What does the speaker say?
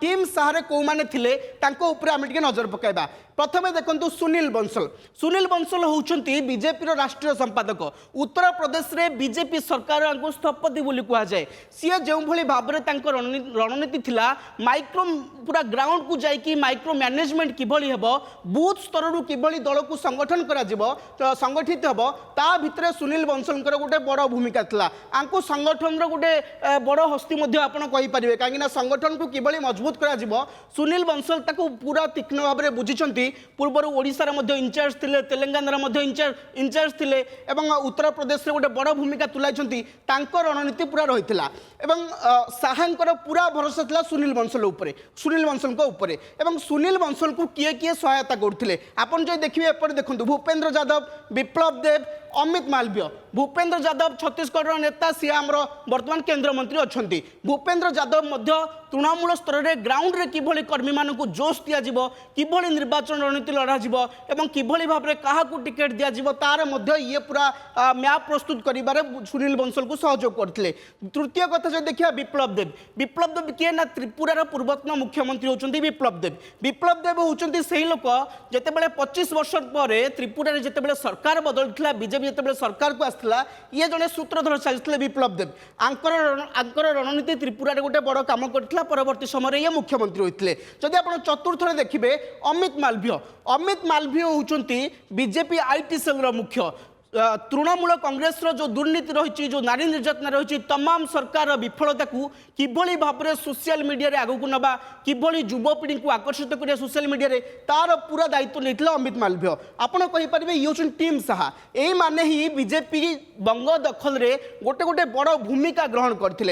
Team सारे कौ माने थिले तांको ऊपर आम टे नजर पकाइबा। प्रथमे देखंतु सुनील बंसल होउछंती बीजेपी राष्ट्रीय संपादक। उत्तर प्रदेश रे बीजेपी सरकार को स्थपति बोली कहा जाए। सी जो भाव में रणनीति थिला माइक्रो पूरा ग्राउंड को जाइकी माइक्रो मैनेजमेंट किभली हेबो बूथ स्तर रु किभली दल को संगठन करा जिवो संगठित हेबो ता भितरे सुनील बंसलकर गोटे बड़ भूमिका थिला। आंको संगठन रो गोटे बड़ हस्ती मध्ये आपण कहि परिबे काहेकि संगठन को किभली मजबूत करा जिवो सुनील बंसल ताको पूरा तीक्ष्ण भाव में बुझिचंती। पूर्वर ओडिशार इंचार्ज थिले तेलंगानार इंचार्ज थिले एवं उत्तर प्रदेश रे गोटे बड़ भूमिका तुलाइछंती। तांको रणनीति पूरा रहितला एवं साहांकर पूरा भरोसा थिला सुनील बंसल उपरे एवं सुनील बंसल को किए किए सहायता करथिले। आपण जे देखिबे एपर देखंतु भूपेंद्र यादव, विप्लव देव, अमित मालवीय। भूपेंद्र यादव छत्तीसगढ़ नेता सी आमर वर्तमान केंद्र मंत्री अच्छी। भूपेंद्र यादव तृणमूल स्तर में ग्राउंड रे किभली कर्मी मान जोश दिया किभली निर्वाचन रणनीति लड़ा एवं किभली भाव में क्या टिकेट दिया तार ये पूरा मैप प्रस्तुत करिबारे सुनील बंसल को सहयोग करते। तृतीय कथा जो देखिए विप्लव देव किए ना त्रिपुरार पूर्वतन मुख्यमंत्री होती विप्लव देव होती से लोक जितेबाला 25 वर्ष पर त्रिपुरा में जितेबाला सरकार बदलता बीजेपी जितेबाला सरकार को आसला ये जड़े सूत्रधर चलते विप्लव देव आंकर रणनीति त्रिपुरा रे गोटे बड़ काम करथिला। परवर्ती समय ये मुख्यमंत्री होते। जदि आप चतुर्थ देखिए अमित मालवीय होती बीजेपी आईटी सेल मुख्य। तृणमूल कांग्रेस जो दुर्नीति रही जो नारी निर्यातना रही तमाम सरकार विफलता को किभली भाव में सोशल मीडिया रे आगू नवा किभली युवपीढ़ी को आकर्षित करिया सोशल मीडिया रे तार पूरा दायित्व नहीं अमित मालवीय। आपण कहि परिबे ये होचन टीम साहा एई माने ही बीजेपी बंग दखल रे गोटे गोटे बड़ भूमिका ग्रहण करथिले।